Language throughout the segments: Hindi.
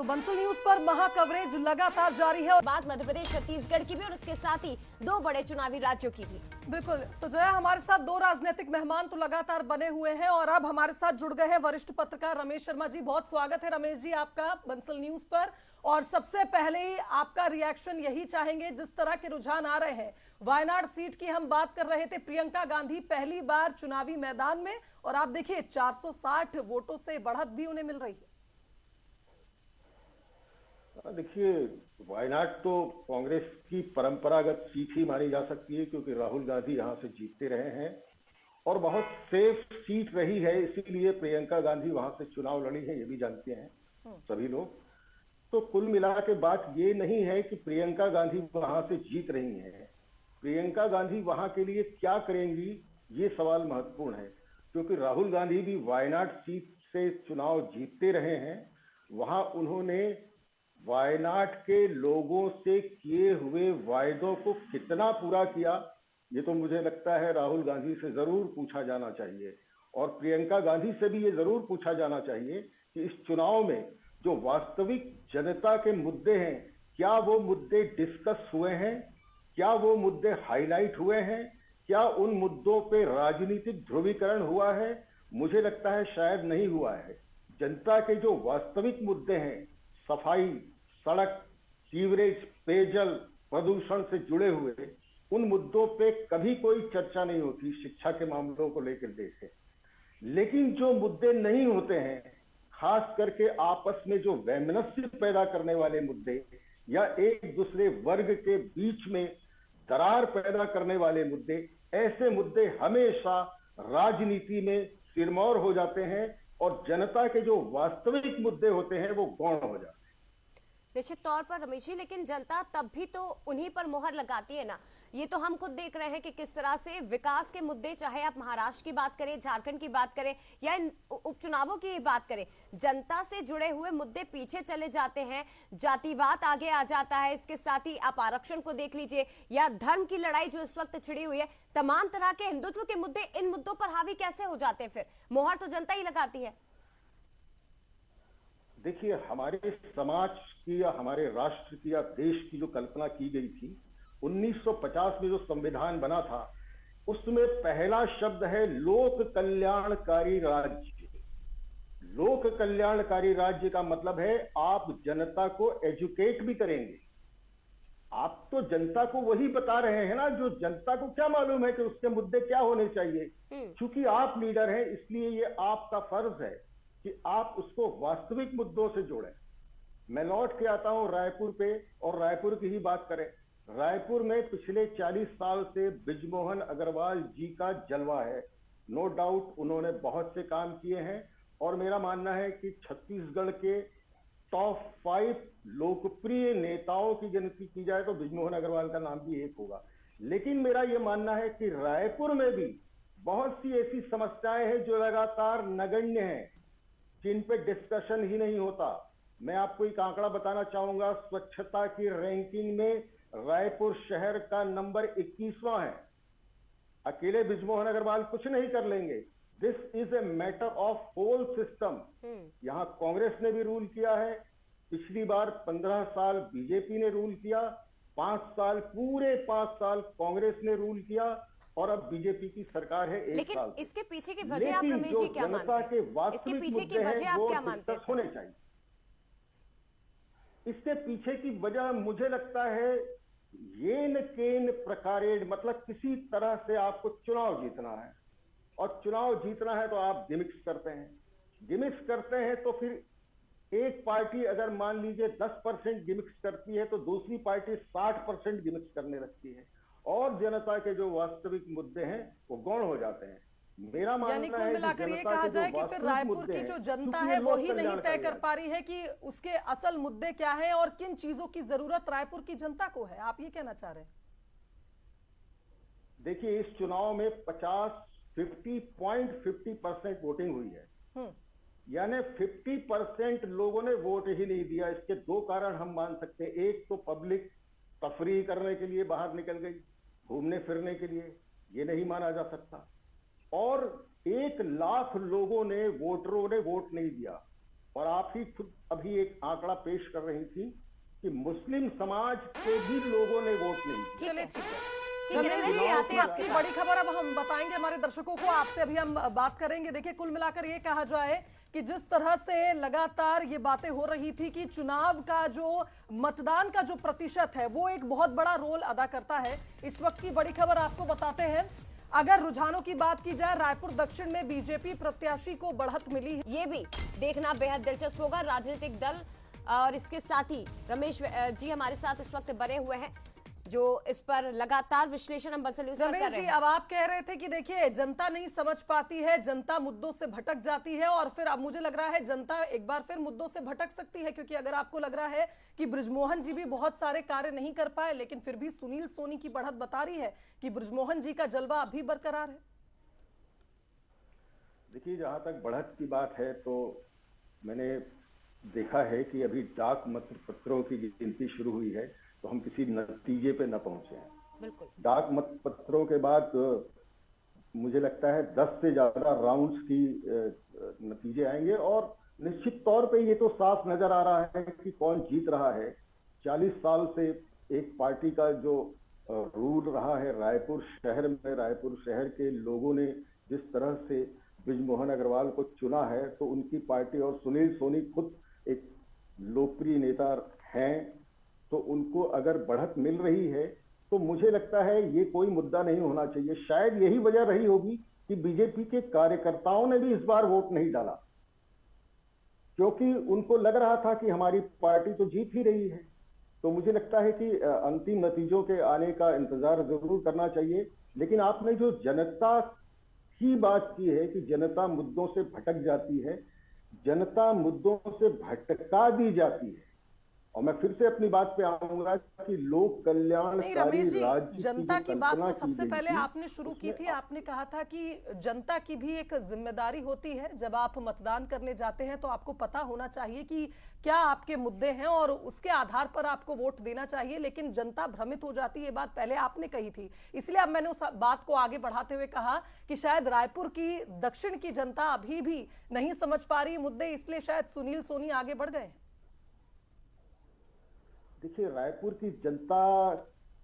बंसल न्यूज पर महा कवरेज लगातार जारी है और बात मध्य प्रदेश छत्तीसगढ़ की भी और उसके साथ ही दो बड़े चुनावी राज्यों की भी। बिल्कुल। तो जो है हमारे साथ दो राजनीतिक मेहमान तो लगातार बने हुए हैं और अब हमारे साथ जुड़ गए हैं वरिष्ठ पत्रकार रमेश शर्मा जी। बहुत स्वागत है रमेश जी आपका बंसल न्यूज पर। और सबसे पहले ही आपका रिएक्शन यही चाहेंगे, जिस तरह के रुझान आ रहे हैं। वायनाड सीट की हम बात कर रहे थे, प्रियंका गांधी पहली बार चुनावी मैदान में और आप देखिए 460 वोटों से बढ़त भी उन्हें मिल रही है। देखिए, वायनाड तो कांग्रेस की परंपरागत सीट ही मानी जा सकती है, क्योंकि राहुल गांधी यहां से जीतते रहे हैं और बहुत सेफ सीट रही है, इसीलिए प्रियंका गांधी वहां से चुनाव लड़ी है, ये भी जानते हैं सभी लोग। तो कुल मिला के बात ये नहीं है कि प्रियंका गांधी वहां से जीत रही हैं। प्रियंका गांधी वहां के लिए क्या करेंगी, ये सवाल महत्वपूर्ण है, क्योंकि राहुल गांधी भी वायनाड सीट से चुनाव जीतते रहे हैं। वहां उन्होंने वायनाड के लोगों से किए हुए वायदों को कितना पूरा किया, ये तो मुझे लगता है राहुल गांधी से जरूर पूछा जाना चाहिए। और प्रियंका गांधी से भी ये जरूर पूछा जाना चाहिए कि इस चुनाव में जो वास्तविक जनता के मुद्दे हैं, क्या वो मुद्दे डिस्कस हुए हैं, क्या वो मुद्दे हाईलाइट हुए हैं, क्या उन मुद्दों पे राजनीतिक ध्रुवीकरण हुआ है। मुझे लगता है शायद नहीं हुआ है। जनता के जो वास्तविक मुद्दे हैं, सफाई, सड़क, सीवरेज, पेयजल, प्रदूषण से जुड़े हुए, उन मुद्दों पे कभी कोई चर्चा नहीं होती। शिक्षा के मामलों को लेकर देखें, लेकिन जो मुद्दे नहीं होते हैं, खास करके आपस में जो वैमनस्य पैदा करने वाले मुद्दे या एक दूसरे वर्ग के बीच में दरार पैदा करने वाले मुद्दे, ऐसे मुद्दे हमेशा राजनीति में सिरमौर हो जाते हैं और जनता के जो वास्तविक मुद्दे होते हैं वो गौण हो जाते हैं। निश्चित तौर पर रमेश जी, लेकिन जनता तब भी तो उन्हीं पर मोहर लगाती है ना। ये तो हम खुद देख रहे हैं कि किस तरह से विकास के मुद्दे, चाहे आप महाराष्ट्र की बात करें, झारखंड की बात करें या इन उपचुनावों की बात करें, जनता से जुड़े हुए मुद्दे पीछे चले जाते हैं, जातिवाद आगे आ जाता है। इसके साथ ही आप आरक्षण को देख लीजिए या धर्म की लड़ाई जो इस वक्त छिड़ी हुई है, तमाम तरह के हिंदुत्व के मुद्दे इन मुद्दों पर हावी कैसे हो जाते हैं? फिर मोहर तो जनता ही लगाती है। देखिए, हमारे समाज की या हमारे राष्ट्र की या देश की जो कल्पना की गई थी 1950 में जो संविधान बना था, उसमें पहला शब्द है लोक कल्याणकारी राज्य। लोक कल्याणकारी राज्य का मतलब है आप जनता को एजुकेट भी करेंगे। आप तो जनता को वही बता रहे हैं ना, जो जनता को क्या मालूम है कि उसके मुद्दे क्या होने चाहिए। क्योंकि आप लीडर हैं, इसलिए ये आपका फर्ज है कि आप उसको वास्तविक मुद्दों से जोड़ें। मैं लौट के आता हूं रायपुर पे, और रायपुर की ही बात करें। रायपुर में पिछले 40 साल से बृजमोहन अग्रवाल जी का जलवा है। नो डाउट उन्होंने बहुत से काम किए हैं और मेरा मानना है कि छत्तीसगढ़ के टॉप 5 लोकप्रिय नेताओं की गिनती की जाए तो बृजमोहन अग्रवाल का नाम भी एक होगा। लेकिन मेरा यह मानना है कि रायपुर में भी बहुत सी ऐसी समस्याएं हैं जो लगातार नगण्य हैं, जिन पे डिस्कशन ही नहीं होता। मैं आपको एक आंकड़ा बताना चाहूंगा, स्वच्छता की रैंकिंग में रायपुर शहर का नंबर 21वां है। अकेले बृजमोहन अग्रवाल कुछ नहीं कर लेंगे। This is a matter of whole system. यहां कांग्रेस ने भी रूल किया है, पिछली बार 15 साल बीजेपी ने रूल किया, 5 साल पूरे 5 साल कांग्रेस ने रूल किया और अब बीजेपी की सरकार है 1 लेकिन साल। इसके पीछे की वजह आप रमेश जी क्या मानते हैं? इसके पीछे की वजह आप क्या मानते हैं? होने चाहिए। इसके पीछे की वजह मुझे लगता है येन केन प्रकारेण, मतलब किसी तरह से आपको चुनाव जीतना है और चुनाव जीतना है तो आप गिमिक्स करते हैं। गिमिक्स करते हैं तो फिर एक पार्टी अगर मान लीजिए 10% गिमिक्स करती है तो दूसरी पार्टी 60% गिमिक्स करने लगती है और जनता के जो वास्तविक मुद्दे हैं वो गौण हो जाते हैं। मेरा यानी मानना कुल है मिलाकर ये कहा जाए कि फिर रायपुर की जो जनता है वो ही नहीं तय कर पा रही है कि उसके असल मुद्दे क्या हैं और किन चीजों की जरूरत रायपुर की जनता को है। आप ये कहना चाह रहे हैं? देखिए, इस चुनाव में 50.50% वोटिंग हुई है, यानी 50% लोगों ने वोट ही नहीं दिया। इसके दो कारण हम मान सकते हैं। एक तो पब्लिक तफरीह करने के लिए बाहर निकल गई, घूमने फिरने के लिए, ये नहीं माना जा सकता। और 1 लाख लोगों ने, वोटरों ने वोट नहीं दिया। और आप ही खुद अभी एक आंकड़ा पेश कर रही थी कि मुस्लिम समाज के भी लोगों ने वोट नहीं दिया। चलिए ठीक है रमेश जी, आते हैं आपके आपकी बड़ी खबर अब हम बताएंगे हमारे दर्शकों को। आपसे अभी हम बात करेंगे। देखिए, कुल मिलाकर ये कहा जाए कि जिस तरह से लगातार ये बातें हो रही थी कि चुनाव का जो मतदान का जो प्रतिशत है वो एक बहुत बड़ा रोल अदा करता है। इस वक्त की बड़ी खबर आपको बताते हैं। अगर रुझानों की बात की जाए, रायपुर दक्षिण में बीजेपी प्रत्याशी को बढ़त मिली है। ये भी देखना बेहद दिलचस्प होगा। राजनीतिक दल और इसके साथ ही रमेश जी हमारे साथ इस वक्त बने हुए हैं, जो इस पर लगातार विश्लेषण हम बंसल न्यूज़ पर कर रहे हैं। अब आप कह रहे थे कि देखिए, जनता नहीं समझ पाती है, जनता मुद्दों से भटक जाती है, और फिर अब मुझे लग रहा है जनता एक बार फिर मुद्दों से भटक सकती है, क्योंकि अगर आपको लग रहा है कि बृजमोहन जी भी बहुत सारे कार्य नहीं कर पाए, लेकिन फिर भी सुनील सोनी की बढ़त बता रही है कि बृजमोहन जी का जलवा अभी बरकरार है। देखिए, जहां तक बढ़त की बात है तो मैंने देखा है कि अभी डाक मत पत्रों की गिनती शुरू हुई है, तो हम किसी नतीजे पे न पहुंचे हैं। बिल्कुल। डाक मत पत्रों के बाद मुझे लगता है 10 से ज्यादा राउंड्स की नतीजे आएंगे, और निश्चित तौर पे ये तो साफ नजर आ रहा है कि कौन जीत रहा है। 40 साल से एक पार्टी का जो रूल रहा है रायपुर शहर में, रायपुर शहर के लोगों ने जिस तरह से बृजमोहन अग्रवाल को चुना है, तो उनकी पार्टी और सुनील सोनी खुद एक लोकप्रिय नेता हैं, तो उनको अगर बढ़त मिल रही है तो मुझे लगता है ये कोई मुद्दा नहीं होना चाहिए। शायद यही वजह रही होगी कि बीजेपी के कार्यकर्ताओं ने भी इस बार वोट नहीं डाला, क्योंकि उनको लग रहा था कि हमारी पार्टी तो जीत ही रही है। तो मुझे लगता है कि अंतिम नतीजों के आने का इंतजार जरूर करना चाहिए। लेकिन आपने जो जनता की बात की है कि जनता मुद्दों से भटक जाती है, जनता मुद्दों से भटका दी जाती है, और मैं फिर से अपनी बात पे आऊंगा कि लोक कल्याणकारी राज्य जनता की बात तो सबसे पहले आपने शुरू की थी। आपने कहा था कि जनता की भी एक जिम्मेदारी होती है। जब आप मतदान करने जाते हैं तो आपको पता होना चाहिए कि क्या आपके मुद्दे हैं और उसके आधार पर आपको वोट देना चाहिए, लेकिन जनता भ्रमित हो जाती है। ये बात पहले आपने कही थी, इसलिए अब मैंने उस बात को आगे बढ़ाते हुए कहा कि शायद रायपुर की दक्षिण की जनता अभी भी नहीं समझ पा रही मुद्दे, इसलिए शायद सुनील सोनी आगे बढ़ गए। देखिए, रायपुर की जनता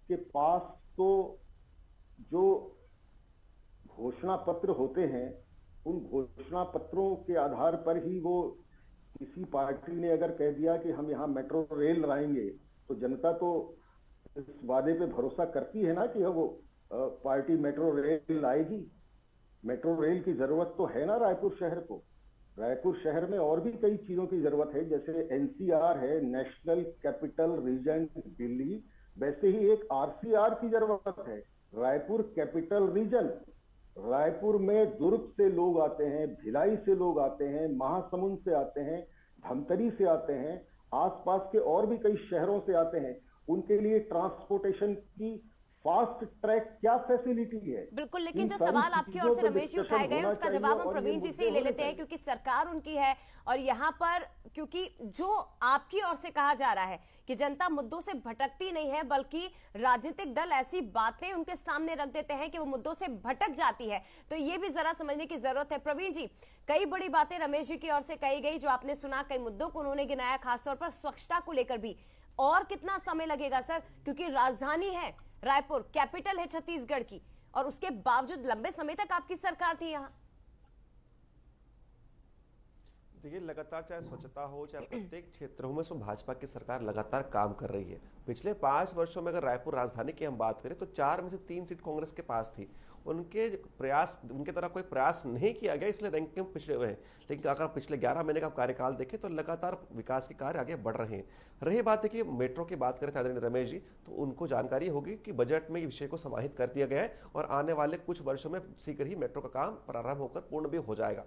के पास तो जो घोषणा पत्र होते हैं, उन घोषणा पत्रों के आधार पर ही वो, किसी पार्टी ने अगर कह दिया कि हम यहाँ मेट्रो रेल लाएंगे, तो जनता तो इस वादे पे भरोसा करती है ना कि वो पार्टी मेट्रो रेल लाएगी। मेट्रो रेल की जरूरत तो है ना रायपुर शहर को। रायपुर शहर में और भी कई चीजों की जरूरत है, जैसे एनसीआर है, नेशनल कैपिटल रीजन दिल्ली, वैसे ही एक आरसीआर की जरूरत है, रायपुर कैपिटल रीजन। रायपुर में दुर्ग से लोग आते हैं, भिलाई से लोग आते हैं, महासमुंद से आते हैं, धमतरी से आते हैं, आसपास के और भी कई शहरों से आते हैं। उनके लिए ट्रांसपोर्टेशन की फास्ट ट्रैक क्या फैसिलिटी है? बिल्कुल, लेकिन जो सवाल आपकी ओर से रमेश जी उठाए गए उसका जवाब हम प्रवीण जी से ही ले लेते हैं, क्योंकि सरकार उनकी है और यहाँ पर क्योंकि जो आपकी ओर से कहा जा रहा है कि जनता मुद्दों से भटकती नहीं है, बल्कि राजनीतिक दल ऐसी बातें उनके सामने रख देते हैं कि वो मुद्दों से भटक जाती है, तो ये भी जरा समझने की जरूरत है। प्रवीण जी, कई बड़ी बातें रमेश जी की ओर से कही गई, जो आपने सुना, कई मुद्दों को उन्होंने गिनाया, खासतौर पर स्वच्छता को लेकर भी। और कितना समय लगेगा सर, क्योंकि राजधानी है रायपुर, कैपिटल है छत्तीसगढ़ की, और उसके बावजूद लंबे समय तक आपकी सरकार थी यहाँ। देखिए, लगातार चाहे स्वच्छता हो चाहे प्रत्येक क्षेत्रों में सो भाजपा की सरकार लगातार काम कर रही है। पिछले 5 वर्षों में अगर रायपुर राजधानी की हम बात करें तो 4 में से 3 सीट कांग्रेस के पास थी। उनके तरह कोई प्रयास नहीं किया गया, इसलिए रैंकिंग में पिछड़े हुए हैं। लेकिन अगर पिछले 11 महीने का कार्यकाल देखें तो लगातार विकास के कार्य आगे बढ़ रहे हैं। रही बात है कि मेट्रो की बात करें थे आदरणीय रमेश जी, तो उनको जानकारी होगी कि बजट में इस विषय को समाहित कर दिया गया है और आने वाले कुछ वर्षों में शीघ्र ही मेट्रो का काम प्रारंभ होकर पूर्ण भी हो जाएगा।